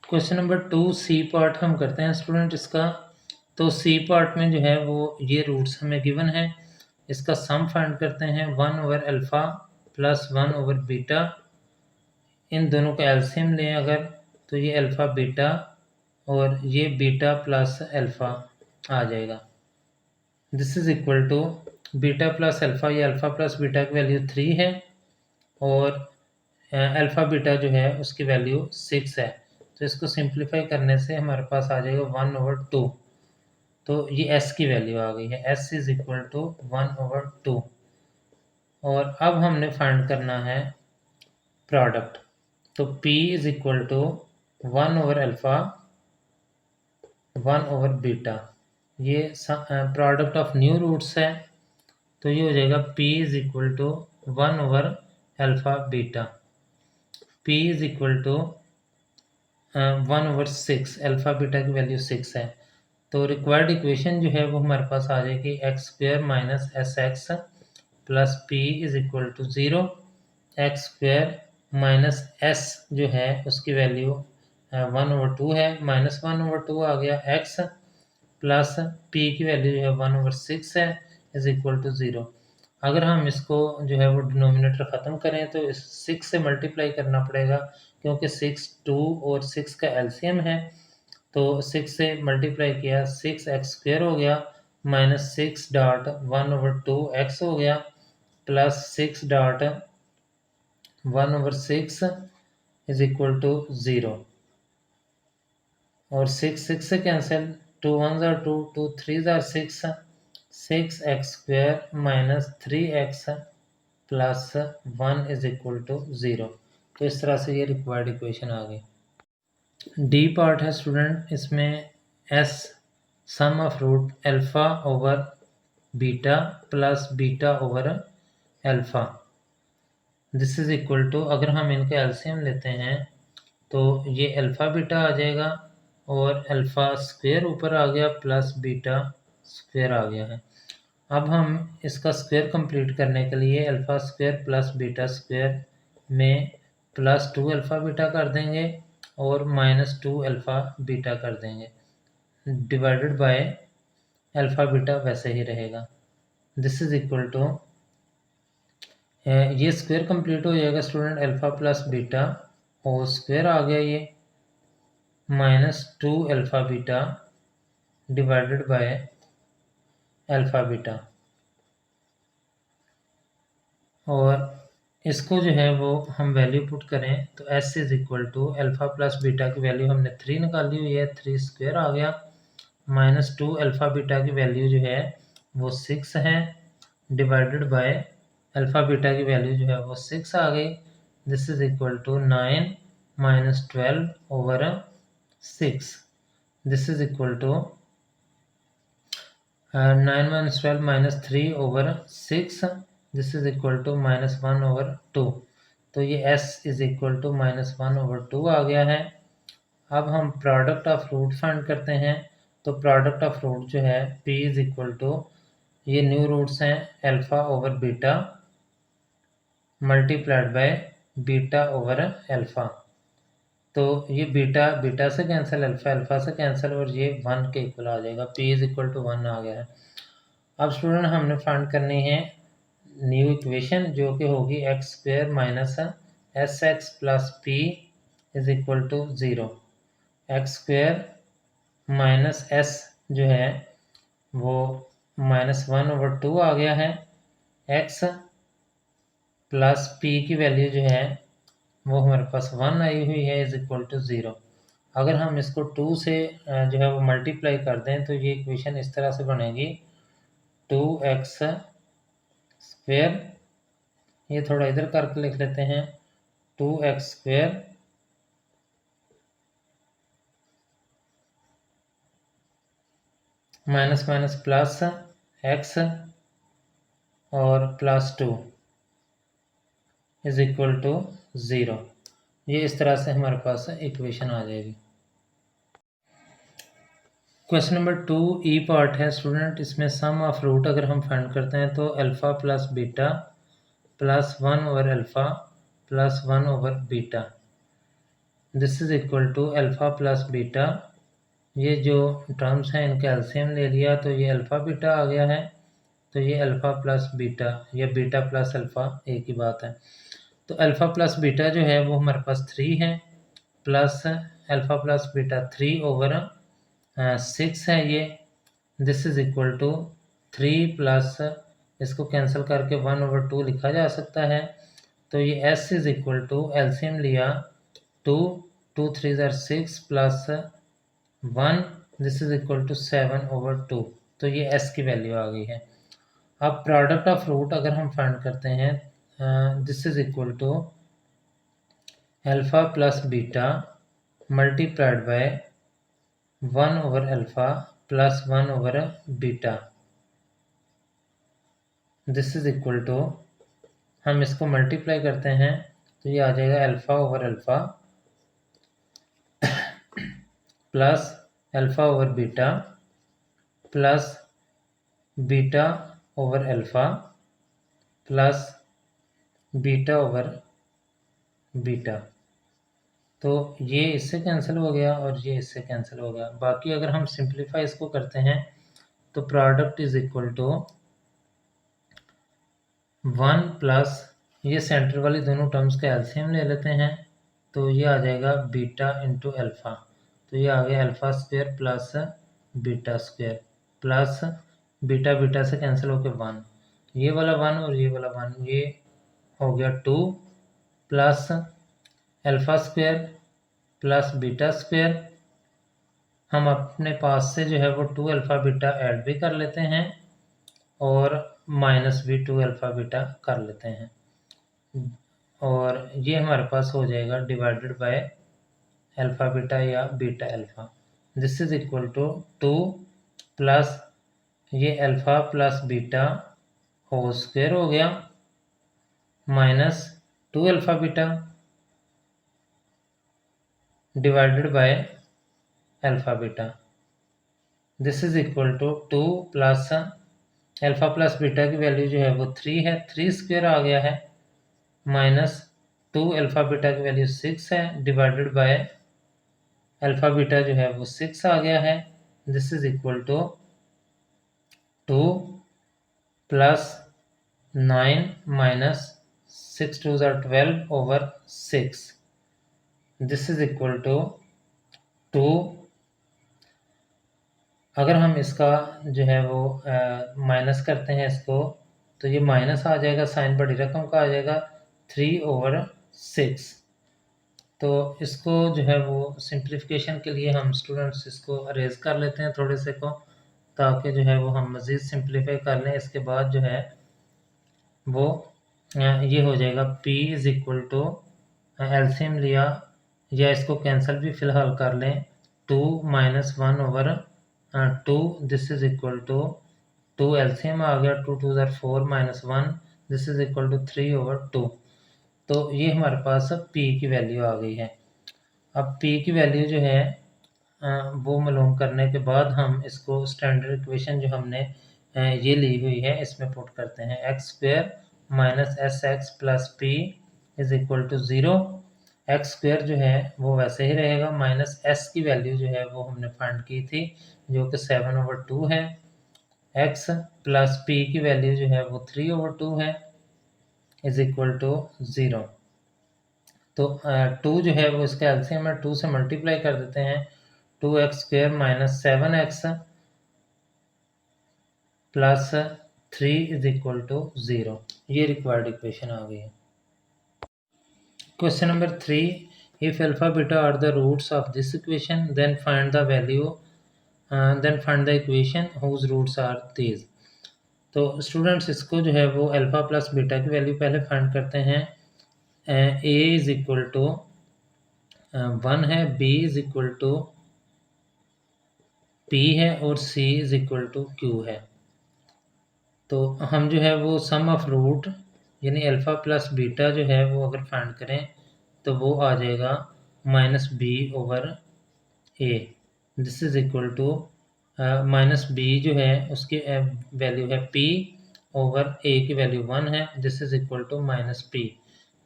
Question number 2 C part हम करते हैं स्टूडेंट इसका। तो सी पार्ट में जो है वो ये रूट्स हमें गिवन है, इसका सम फाइंड करते हैं 1 over alpha plus 1 over beta. इन दोनों का एलसीएम लें अगर, तो ये अल्फ़ा बीटा और ये बीटा प्लस अल्फ़ा आ जाएगा। This is equal to beta plus alpha, ये अल्फ़ा प्लस बीटा की वैल्यू 3 है और अल्फ़ा बीटा जो है उसकी वैल्यू 6 है। तो इसको सिंप्लीफाई करने से हमारे पास आ जाएगा 1 ओवर 2। तो ये s की वैल्यू आ गई है, s is equal to 1 over 2। और अब हमने फाइंड करना है प्रोडक्ट। तो p is equal to 1 over alpha 1 over beta, ये प्रोडक्ट ऑफ न्यू रूट्स है। तो ये हो जाएगा p is equal to 1 over alpha beta, p is equal to 1 over 6, alpha beta की वैल्यू 6 है। तो रिक्वायर्ड इक्वेशन जो है वो हमारे पास आ जाएगी x square minus S x plus P is equal to 0। X square minus s जो है उसकी वैल्यू 1 ओवर 2 है, माइनस 1 ओवर 2 आ गया एक्स, प्लस पी की वैल्यू जो है 1 ओवर 6 है इज इक्वल टू 0। अगर हम इसको जो है वो डिनोमिनेटर ख़त्म करें तो इस 6 से मल्टीप्लाई करना पड़ेगा, क्योंकि 6 2 और 6 का एलसीएम है। तो 6 से मल्टीप्लाई किया 6x स्क्वेयर हो गया, माइनस 6 डॉट 1 ओवर 2 एक्स हो गया, plus 6 dot 1 over 6 is equal to 0। और 6 से कैंसिल, 2 1 ज़ार 2, 2 3 ज़ार 6, 6x square minus 3x plus 1 is equal to 0। तो इस तरह से ये रिक्वायर्ड इक्वेशन आ गई। डी पार्ट है स्टूडेंट, इसमें s sum of root alpha over beta plus beta over alpha, this is equal to, अगर हम इनके एलसीएम लेते हैं तो ये अल्फ़ा बीटा आ जाएगा और अल्फ़ा स्क्वेयर ऊपर आ गया प्लस बीटा स्क्वेयर आ गया है। अब हम इसका स्क्वायर कंप्लीट करने के लिए alpha square plus beta square में प्लस 2 अल्फ़ा बीटा कर देंगे और माइनस 2 अल्फ़ा बीटा कर देंगे, डिवाइडेड बाय अल्फ़ा बीटा वैसे ही रहेगा। दिस इज इक्वल टू, ये स्क्वायर कंप्लीट हो जाएगा स्टूडेंट, अल्फ़ा प्लस बीटा और स्क्वायर आ गया ये minus 2 alpha beta divided by alpha beta. और इसको जो है वो हम वैल्यू पुट करें तो s is equal to alpha plus beta की वैल्यू हमने 3 निकाली हुई है, 3 स्क्वायर आ गया, माइनस 2 अल्फ़ा बीटा की वैल्यू जो है वो 6 है, डिवाइडेड बाय अल्फ़ा बीटा की वैल्यू जो है वो 6 आ गई। This is equal to 9 minus 12 over 6, this is equal to 9 minus 12 minus 3 over 6, this is equal to minus 1 over 2। तो ये s is equal to minus 1 over 2 आ गया है। अब हम प्रोडक्ट ऑफ रूट फाइंड करते हैं। तो प्रोडक्ट ऑफ रूट जो है p इज इक्वल टू, ये न्यू रूट्स हैं alpha over beta multiplied by beta over alpha. तो ये बीटा बीटा से कैंसिल, अल्फ़ा अल्फ़ा से कैंसिल और ये 1 के इक्वल आ जाएगा, p इज इक्वल टू 1 आ गया है। अब स्टूडेंट हमने फाइंड करनी है न्यू इक्वेशन जो कि होगी x square minus S x plus P is equal to 0। X square minus s जो है वो माइनस 1 ओवर 2 आ गया है, एक्स प्लस पी की वैल्यू जो है वो हमारे पास 1 आई हुई है इज इक्वल टू 0। अगर हम इसको 2 से जो है वो मल्टीप्लाई कर दें तो ये इक्वेशन इस तरह से बनेगी 2x स्क्वेयर, ये थोड़ा इधर करके लिख लेते हैं, 2x square minus minus plus x और प्लस 2 इज इक्वल टू 0। ये इस तरह से हमारे पास इक्वेशन आ जाएगी। क्वेश्चन नंबर 2 ई पार्ट है स्टूडेंट, इसमें सम ऑफ रूट अगर हम फाइंड करते हैं तो alpha plus beta plus 1 over alpha plus 1 over beta. This is equal to alpha plus beta. ये जो टर्म्स हैं इनका एलसीएम ले लिया तो ये अल्फ़ा बीटा आ गया है, तो ये अल्फ़ा प्लस बीटा या बीटा प्लस अल्फ़ा एक ही बात है। तो अल्फ़ा प्लस बीटा जो है वो हमारे पास 3 है, plus alpha plus beta 3 over 6 है ये। This is equal to 3 plus, इसको कैंसिल करके 1/2 लिखा जा सकता है। तो ये s is equal to LCM लिया 2, 2 3 ज़ार 6 plus 1, this is equal to 7/2। तो ये s की वैल्यू आ गई है। अब प्रोडक्ट ऑफ रूट अगर हम फाइंड करते हैं, this is equal to alpha plus beta multiplied by 1/अल्फ़ा प्लस 1/बीटा। दिस इज इक्वल टू, हम इसको मल्टीप्लाई करते हैं तो ये आ जाएगा अल्फ़ा प्लस अल्फ़ा/बीटा प्लस बीटा/अल्फ़ा प्लस बीटा/बीटा। तो ये इससे कैंसिल हो गया और ये इससे कैंसिल हो गया। बाकी अगर हम सिंप्लीफाई इसको करते हैं तो product is equal to 1 plus, ये सेंटर वाली दोनों टर्म्स का एलसीएम ले लेते हैं तो ये आ जाएगा बीटा इंटू अल्फ़ा। तो ये आ गया alpha square plus beta square plus beta beta से कैंसिल होकर 1, ये वाला 1 और ये वाला 1, ये हो गया 2 plus alpha square plus beta square. हम अपने पास से जो है वो 2 अल्फ़ा बीटा ऐड भी कर लेते हैं और माइनस भी 2 अल्फ़ा बीटा कर लेते हैं, और ये हमारे पास हो जाएगा डिवाइडेड बाय अल्फ़ा बीटा या beta alpha. This is equal to 2 plus ये alpha plus beta whole square हो गया minus 2 alpha beta divided by alpha beta. This is equal to 2 plus alpha plus beta की value जो है वो 3 है, 3 square आ गया है माइनस 2 अल्फ़ा बीटा की वैल्यू 6 है डिवाइडेड बाय अल्फ़ा बीटा जो है वो 6 आ गया है। This is equal to 2 plus 9 minus 6 2 ज़ार 12 over 6। This is equal to 2, अगर हम इसका जो है वो माइनस करते हैं इसको तो ये माइनस आ जाएगा, साइन बड़ी रकम का आ जाएगा 3/6। तो इसको जो है वो सिंप्लीफिकेशन के लिए हम स्टूडेंट्स इसको अरेज कर लेते हैं थोड़े से को, ताकि जो है वो हम मज़ीद सिंप्लीफाई कर लें। इसके बाद जो है वो ये हो जाएगा p is equal to LCM लिया या इसको कैंसिल भी फ़िलहाल कर लें 2 minus 1/2, this is equal to 2 LCM आ गया 2 2 ज़ार 4 minus 1, this is equal to 3/2। तो ये हमारे पास p की वैल्यू आ गई है। अब p की वैल्यू जो है वो मालूम करने के बाद हम इसको स्टैंडर्ड इक्वेशन जो हमने ये ली हुई है इसमें पुट करते हैं। X square minus S x plus P is equal to 0। X square जो है वो वैसे ही रहेगा, माइनस एस की वैल्यू जो है वो हमने फाइंड की थी जो कि 7/2 है, एक्स प्लस पी की वैल्यू जो है वो 3/2 है इज इक्वल टू 0। तो 2 जो है वो इसका एलसीएम है, 2 से मल्टीप्लाई कर देते हैं 2x square minus 7x plus 3 is equal to 0। ये रिक्वायर्ड इक्वेशन आ गई है। Question number 3, if alpha beta are the roots of this equation then find the value, then find the equation whose roots are these. तो students इसको जो है वो alpha plus beta की वैल्यू पहले फाइंड करते हैं। a इज इक्वल टू 1 है, b is equal to p है और c is equal to q है। तो हम जो है वो सम ऑफ रूट यानी अल्फ़ा प्लस बीटा जो है वो अगर फाइंड करें तो वो आ जाएगा -b/a। This is equal to -b जो है उसकी वैल्यू है p ओवर a की वैल्यू 1 है, this is equal to -p।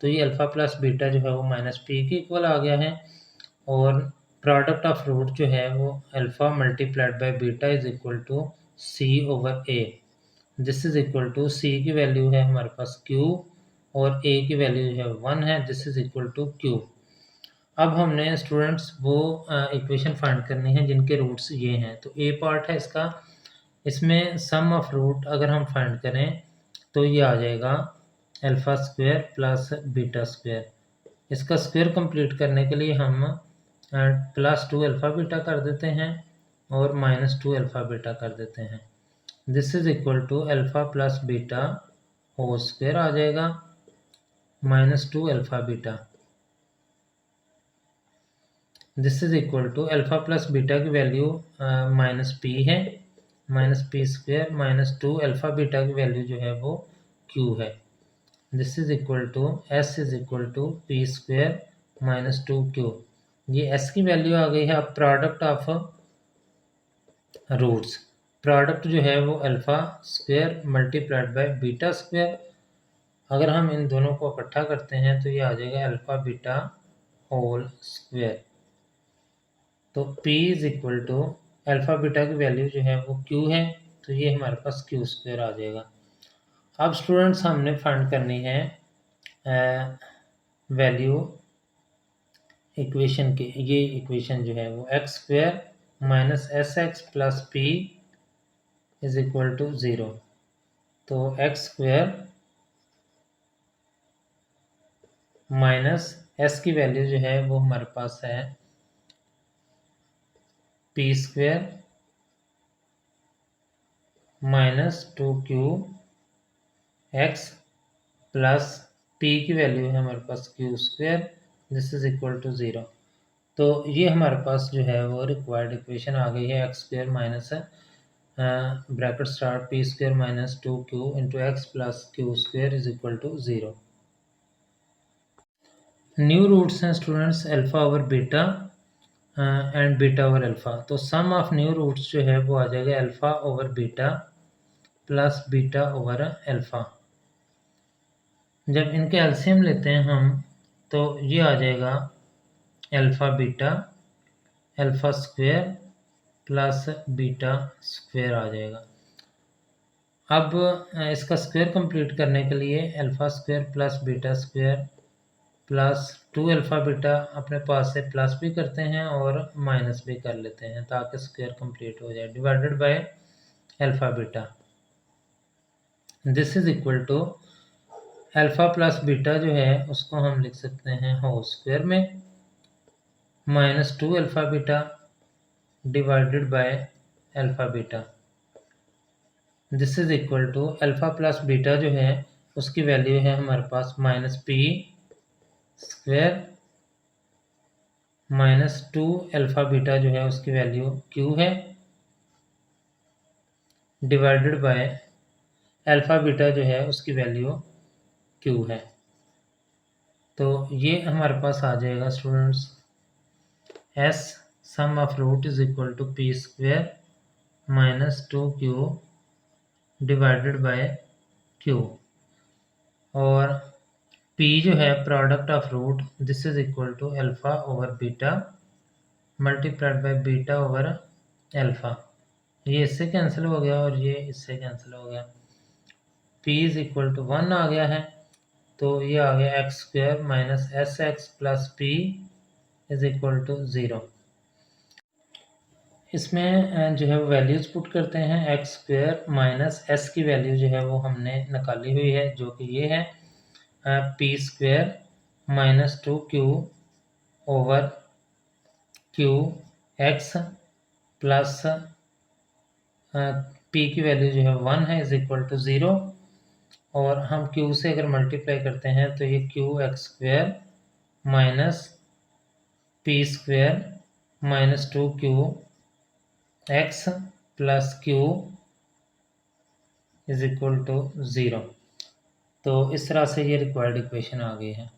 तो ये अल्फ़ा प्लस बीटा जो है वो -p के इक्वल आ गया है। और प्रोडक्ट ऑफ रूट जो है वो alpha multiplied by beta is equal to C over A. This is equal to C की वैल्यू है हमारे पास क्यू और ए की वैल्यू है 1 है। This is equal to q. अब हमने स्टूडेंट्स वो इक्वेशन फाइंड करनी है जिनके रूट्स ये हैं। तो ए पार्ट है इसका, इसमें सम ऑफ रूट अगर हम फाइंड करें तो ये आ जाएगा alpha square plus beta square. इसका स्क्वायर कंप्लीट करने के लिए हम +2 अल्फ़ा बीटा कर देते हैं और -2 अल्फ़ा बीटा कर देते हैं। This is equal to alpha plus beta whole square आ जाएगा -2 alpha beta. This is equal to alpha plus beta की वैल्यू -p है, -p स्क्वायर -2 अल्फ़ा बीटा की वैल्यू जो है वो q है। This is equal to s is equal to p square -2q। ये s की वैल्यू आ गई है। अब प्रोडक्ट ऑफ रूट्स, प्रोडक्ट जो है वो alpha square multiplied by beta square. अगर हम इन दोनों को इकट्ठा करते हैं तो ये आ जाएगा अल्फ़ा बीटा होल स्क्वायर। तो p is equal to alpha beta की वैल्यू जो है वो q है, तो ये हमारे पास q स्क्वायर आ जाएगा। अब स्टूडेंट्स हमने फाइंड करनी है वैल्यू इक्वेशन की। ये इक्वेशन जो है वो X square minus S x plus P is equal to 0। तो एक्स स्क्वायर माइनस एस की वैल्यू जो है वो हमारे पास है P square -2q x plus P की वैल्यू है हमारे पास Q square. This is equal to 0। तो ये हमारे पास जो है वो रिक्वायर्ड इक्वेशन आ गई है। X square minus bracket start P square -2q into X plus Q square is equal to 0। New roots हैं students alpha over beta and beta over alpha. तो सम ऑफ न्यू रूट्स जो है वो आ जाएगा alpha over beta plus beta over alpha. जब इनके LCM लेते हैं हम तो ये आ जाएगा alpha beta alpha square plus beta square आ जाएगा। अब इसका स्क्वायर कंप्लीट करने के लिए alpha square plus beta square plus 2 alpha beta अपने पास से प्लस भी करते हैं और माइनस भी कर लेते हैं ताकि स्क्वायर कंप्लीट हो जाए, divided by alpha beta. This is equal to alpha plus beta जो है उसको हम लिख सकते हैं होल स्क्वायर में -2 alpha beta divided by alpha beta. This is equal to alpha plus beta जो है उसकी वैल्यू है हमारे पास -p स्क्वायर -2 अल्फ़ा बीटा जो है उसकी वैल्यू q है डिवाइडेड बाय अल्फ़ा बीटा जो है उसकी वैल्यू q है। तो ये हमारे पास आ जाएगा students s sum of root is equal to p square -2q divided by q। और p जो है product of root this is equal to alpha over beta multiplied by beta over alpha. ये इससे कैंसिल हो गया और ये इससे कैंसिल हो गया। p इज इक्वल टू 1 आ गया है, तो ये आ गया x square minus S x plus P is equal to 0। इसमें जो है वो वैल्यूज पुट करते हैं। एक्स स्क्वायर माइनस एस की वैल्यू जो है वो हमने निकाली हुई है जो कि ये है P square -2q over Q x plus P की वैल्यू जो है 1 है इज इक्वल टू 0। और हम q से अगर मल्टीप्लाई करते हैं तो ये q x square minus p square -2q x plus q is equal to 0। तो इस तरह से ये रिक्वायर्ड इक्वेशन आ गई है।